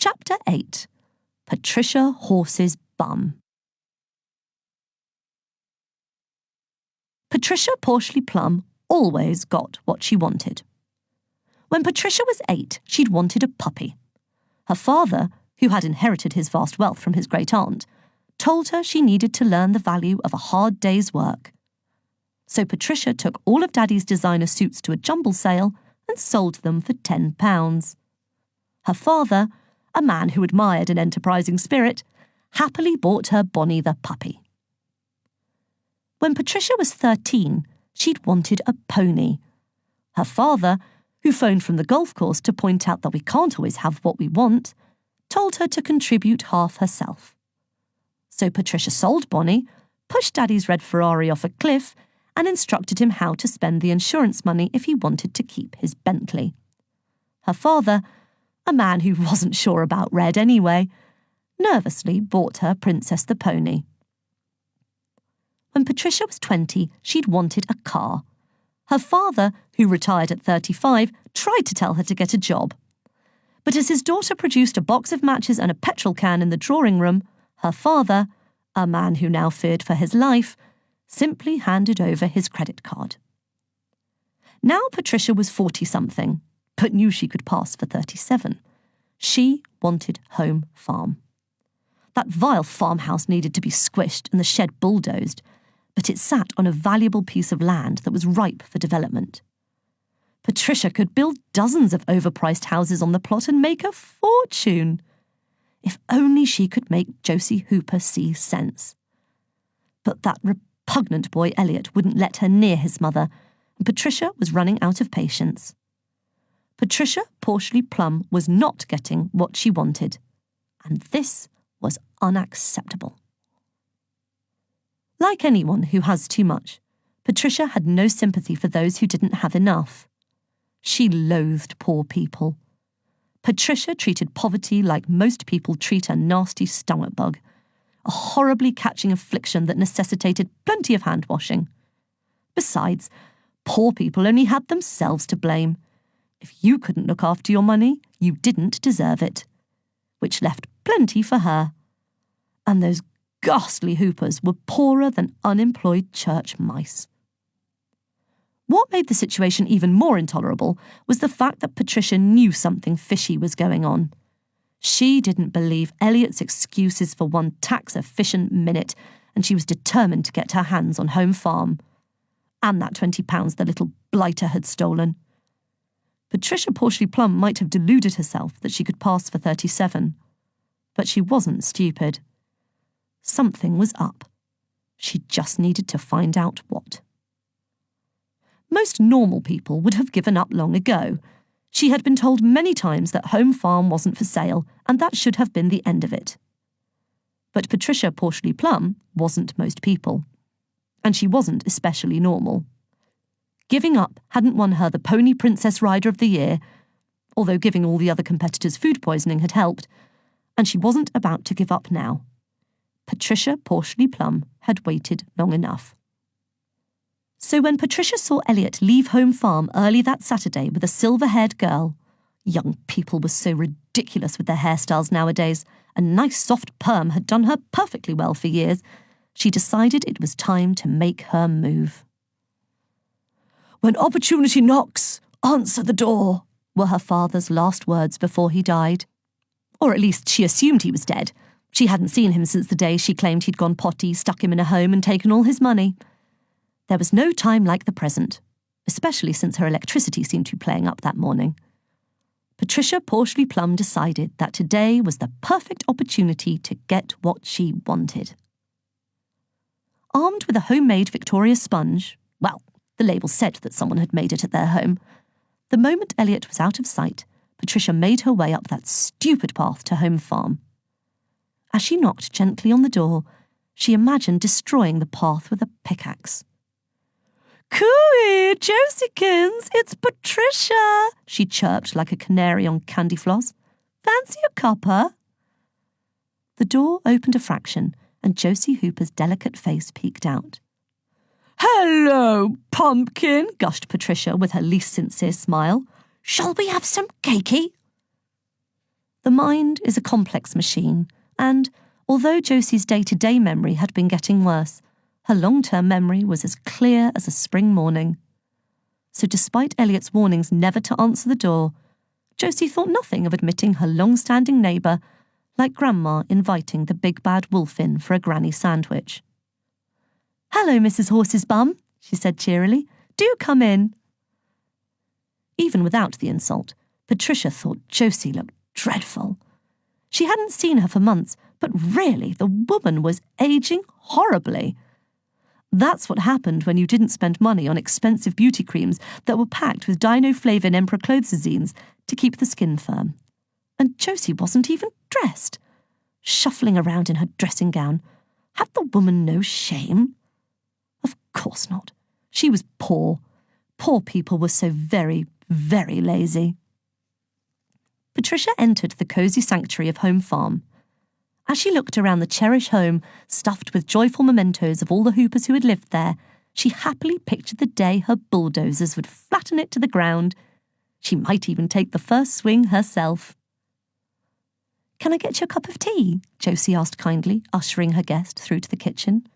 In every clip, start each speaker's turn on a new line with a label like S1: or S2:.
S1: Chapter 8. Patricia Horse's Bum. Patricia Porcely Plum always got what she wanted. When Patricia was 8, she'd wanted a puppy. Her father, who had inherited his vast wealth from his great-aunt, told her she needed to learn the value of a hard day's work. So Patricia took all of Daddy's designer suits to a jumble sale and sold them for £10. Her father, a man who admired an enterprising spirit, happily bought her Bonnie the puppy. When Patricia was 13, she'd wanted a pony. Her father, who phoned from the golf course to point out that we can't always have what we want, told her to contribute half herself. So Patricia sold Bonnie, pushed Daddy's red Ferrari off a cliff, and instructed him how to spend the insurance money if he wanted to keep his Bentley. Her father, a man who wasn't sure about red anyway, nervously bought her Princess the pony. When Patricia was 20, she'd wanted a car. Her father, who retired at 35, tried to tell her to get a job. But as his daughter produced a box of matches and a petrol can in the drawing room, her father, a man who now feared for his life, simply handed over his credit card. Now Patricia was 40-something, but knew she could pass for 37. She wanted home farm. That vile farmhouse needed to be squished and the shed bulldozed, but it sat on a valuable piece of land that was ripe for development. Patricia could build dozens of overpriced houses on the plot and make a fortune. If only she could make Josie Hooper see sense. But that repugnant boy Elliot wouldn't let her near his mother, and Patricia was running out of patience. Patricia Porcely Plum was not getting what she wanted, and this was unacceptable. Like anyone who has too much, Patricia had no sympathy for those who didn't have enough. She loathed poor people. Patricia treated poverty like most people treat a nasty stomach bug, a horribly catching affliction that necessitated plenty of hand-washing. Besides, poor people only had themselves to blame. If you couldn't look after your money, you didn't deserve it, which left plenty for her. And those ghastly Hoopers were poorer than unemployed church mice. What made the situation even more intolerable was the fact that Patricia knew something fishy was going on. She didn't believe Elliot's excuses for one tax-efficient minute, and she was determined to get her hands on home farm. And that £20 the little blighter had stolen. Patricia Porcely Plum might have deluded herself that she could pass for 37, but she wasn't stupid. Something was up. She just needed to find out what. Most normal people would have given up long ago. She had been told many times that home farm wasn't for sale, and that should have been the end of it. But Patricia Porcely Plum wasn't most people. And she wasn't especially normal. Giving up hadn't won her the Pony Princess Rider of the Year, although giving all the other competitors food poisoning had helped, and she wasn't about to give up now. Patricia Porcely Plum had waited long enough. So when Patricia saw Elliot leave home farm early that Saturday with a silver-haired girl, young people were so ridiculous with their hairstyles nowadays, a nice soft perm had done her perfectly well for years, she decided it was time to make her move. "When opportunity knocks, answer the door," were her father's last words before he died. Or at least she assumed he was dead. She hadn't seen him since the day she claimed he'd gone potty, stuck him in a home and taken all his money. There was no time like the present, especially since her electricity seemed to be playing up that morning. Patricia Porcely Plum decided that today was the perfect opportunity to get what she wanted. Armed with a homemade Victoria sponge, well, the label said that someone had made it at their home, the moment Elliot was out of sight, Patricia made her way up that stupid path to home farm. As she knocked gently on the door, she imagined destroying the path with a pickaxe. "Cooey, Josiekins, it's Patricia," she chirped like a canary on candy floss. "Fancy a cuppa?" The door opened a fraction, and Josie Hooper's delicate face peeked out. "Hello, pumpkin," gushed Patricia with her least sincere smile. "Shall we have some cakey?" The mind is a complex machine, and although Josie's day-to-day memory had been getting worse, her long-term memory was as clear as a spring morning. So despite Elliot's warnings never to answer the door, Josie thought nothing of admitting her long-standing neighbour, like Grandma inviting the big bad wolf in for a granny sandwich. "Hello, Mrs. Horse's bum," she said cheerily. "Do come in." Even without the insult, Patricia thought Josie looked dreadful. She hadn't seen her for months, but really, the woman was aging horribly. That's what happened when you didn't spend money on expensive beauty creams that were packed with dinoflavin emprocloxazines to keep the skin firm. And Josie wasn't even dressed. Shuffling around in her dressing gown. Had the woman no shame? Of course not. She was poor. Poor people were so very, very lazy. Patricia entered the cosy sanctuary of Home Farm. As she looked around the cherished home, stuffed with joyful mementos of all the Hoopers who had lived there, she happily pictured the day her bulldozers would flatten it to the ground. She might even take the first swing herself. "Can I get you a cup of tea?" Josie asked kindly, ushering her guest through to the kitchen.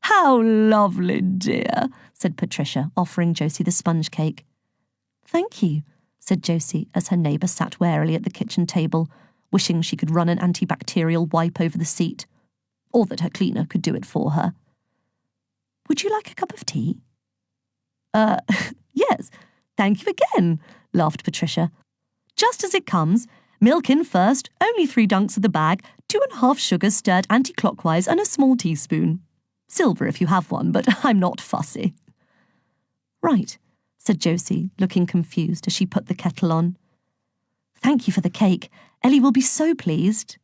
S1: "How lovely, dear," said Patricia, offering Josie the sponge cake. "Thank you," said Josie as her neighbour sat warily at the kitchen table, wishing she could run an antibacterial wipe over the seat, or that her cleaner could do it for her. "Would you like a cup of tea?" Yes, thank you again," laughed Patricia. "Just as it comes. Milk in first, only 3 dunks of the bag, 2½ sugars stirred anti-clockwise and a small teaspoon. Silver if you have one, but I'm not fussy." "Right," said Josie, looking confused as she put the kettle on. "Thank you for the cake. Ellie will be so pleased."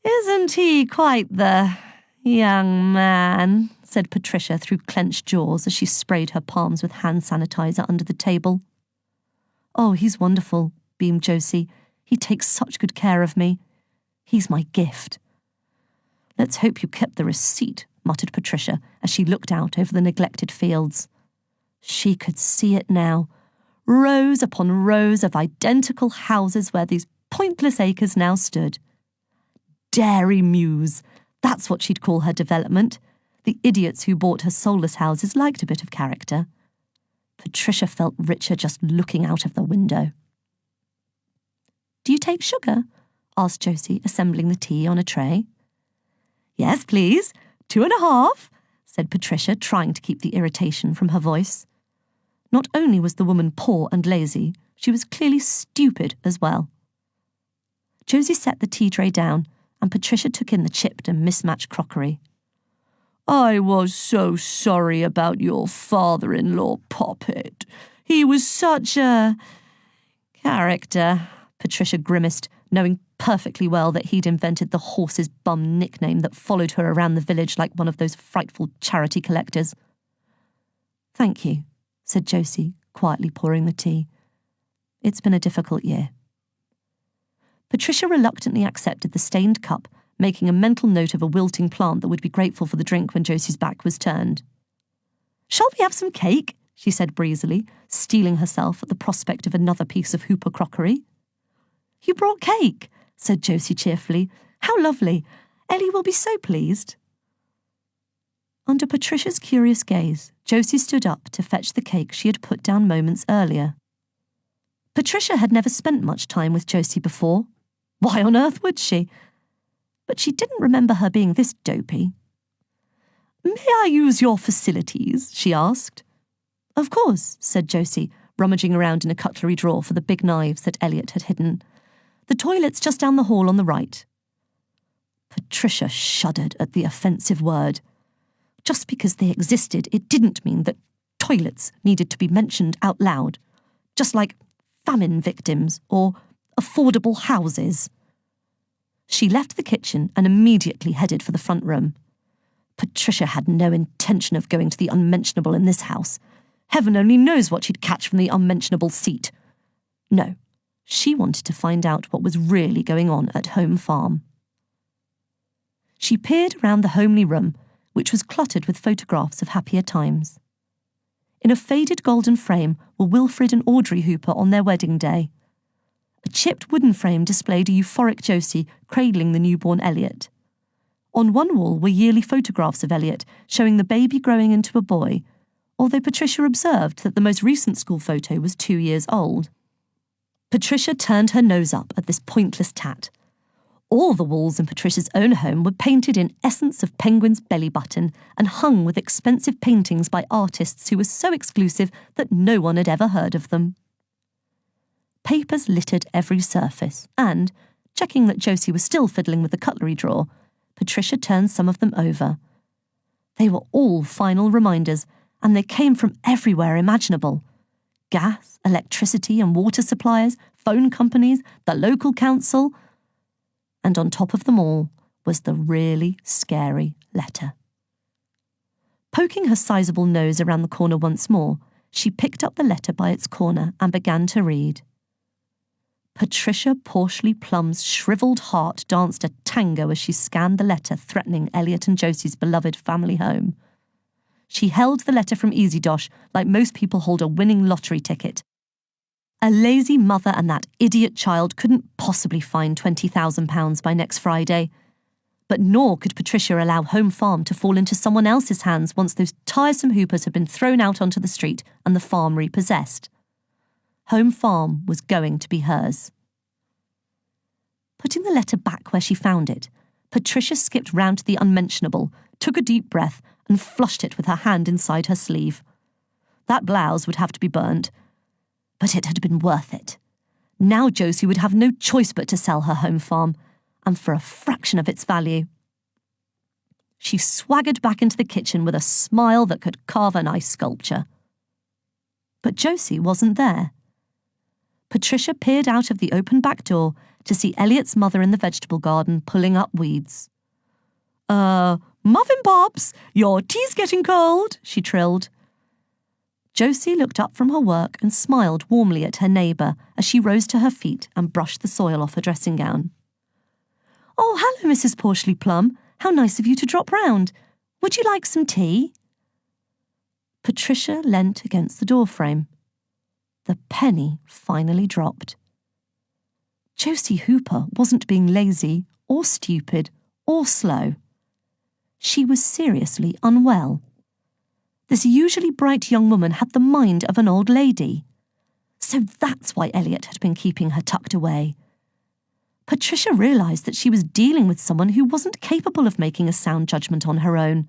S1: "Isn't he quite the young man?" said Patricia through clenched jaws as she sprayed her palms with hand sanitizer under the table. "Oh, he's wonderful," beamed Josie. "He takes such good care of me. He's my gift." "Let's hope you kept the receipt," muttered Patricia as she looked out over the neglected fields. She could see it now. Rows upon rows of identical houses where these pointless acres now stood. Dairy Mews, that's what she'd call her development. The idiots who bought her soulless houses liked a bit of character. Patricia felt richer just looking out of the window. "Do you take sugar?" asked Josie, assembling the tea on a tray. "Yes, please. 2½, said Patricia, trying to keep the irritation from her voice. Not only was the woman poor and lazy, she was clearly stupid as well. Josie set the tea tray down, and Patricia took in the chipped and mismatched crockery. "I was so sorry about your father-in-law, Poppet. He was such a character," Patricia grimaced, knowing perfectly well that he'd invented the horse's bum nickname that followed her around the village like one of those frightful charity collectors. "Thank you," said Josie, quietly pouring the tea. "It's been a difficult year." Patricia reluctantly accepted the stained cup, making a mental note of a wilting plant that would be grateful for the drink when Josie's back was turned. "Shall we have some cake?" she said breezily, steeling herself at the prospect of another piece of Hooper crockery. "You brought cake," said Josie cheerfully. "How lovely. Ellie will be so pleased." Under Patricia's curious gaze, Josie stood up to fetch the cake she had put down moments earlier. Patricia had never spent much time with Josie before. Why on earth would she? But she didn't remember her being this dopey. "May I use your facilities?" she asked. "Of course," said Josie, rummaging around in a cutlery drawer for the big knives that Elliot had hidden. "The toilet's just down the hall on the right." Patricia shuddered at the offensive word. Just because they existed, it didn't mean that toilets needed to be mentioned out loud, just like famine victims or affordable houses. She left the kitchen and immediately headed for the front room. Patricia had no intention of going to the unmentionable in this house. Heaven only knows what she'd catch from the unmentionable seat. No, she wanted to find out what was really going on at Home Farm. She peered around the homely room, which was cluttered with photographs of happier times. In a faded golden frame were Wilfred and Audrey Hooper on their wedding day. A chipped wooden frame displayed a euphoric Josie cradling the newborn Elliot. On one wall were yearly photographs of Elliot showing the baby growing into a boy, although Patricia observed that the most recent school photo was 2 years old. Patricia turned her nose up at this pointless tat. All the walls in Patricia's own home were painted in essence of Penguin's belly button and hung with expensive paintings by artists who were so exclusive that no one had ever heard of them. Papers littered every surface, and, checking that Josie was still fiddling with the cutlery drawer, Patricia turned some of them over. They were all final reminders, and they came from everywhere imaginable. Gas, electricity and water suppliers, phone companies, the local council. And on top of them all was the really scary letter. Poking her sizable nose around the corner once more, she picked up the letter by its corner and began to read. Patricia Porchley Plum's shriveled heart danced a tango as she scanned the letter threatening Elliot and Josie's beloved family home. She held the letter from Easy Dosh like most people hold a winning lottery ticket. A lazy mother and that idiot child couldn't possibly find £20,000 by next Friday. But nor could Patricia allow Home Farm to fall into someone else's hands once those tiresome hoopers had been thrown out onto the street and the farm repossessed. Home Farm was going to be hers. Putting the letter back where she found it, Patricia skipped round to the unmentionable, took a deep breath, and flushed it with her hand inside her sleeve. That blouse would have to be burnt, but it had been worth it. Now Josie would have no choice but to sell her Home Farm, and for a fraction of its value. She swaggered back into the kitchen with a smile that could carve an ice sculpture. But Josie wasn't there. Patricia peered out of the open back door to see Elliot's mother in the vegetable garden pulling up weeds. Muffin Pops, your tea's getting cold, she trilled. Josie looked up from her work and smiled warmly at her neighbour as she rose to her feet and brushed the soil off her dressing gown. Oh, hello, Mrs. Porchley Plum. How nice of you to drop round. Would you like some tea? Patricia leant against the doorframe. The penny finally dropped. Josie Hooper wasn't being lazy or stupid or slow. She was seriously unwell. This usually bright young woman had the mind of an old lady. So that's why Elliot had been keeping her tucked away. Patricia realised that she was dealing with someone who wasn't capable of making a sound judgment on her own.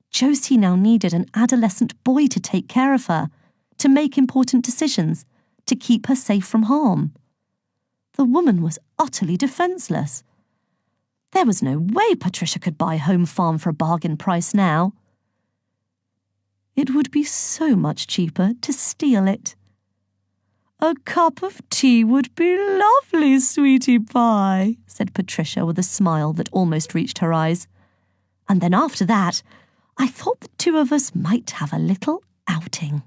S1: Josie now needed an adolescent boy to take care of her, to make important decisions, to keep her safe from harm. The woman was utterly defenceless. There was no way Patricia could buy Home Farm for a bargain price now. It would be so much cheaper to steal it. A cup of tea would be lovely, sweetie pie, said Patricia with a smile that almost reached her eyes. And then after that, I thought the two of us might have a little outing.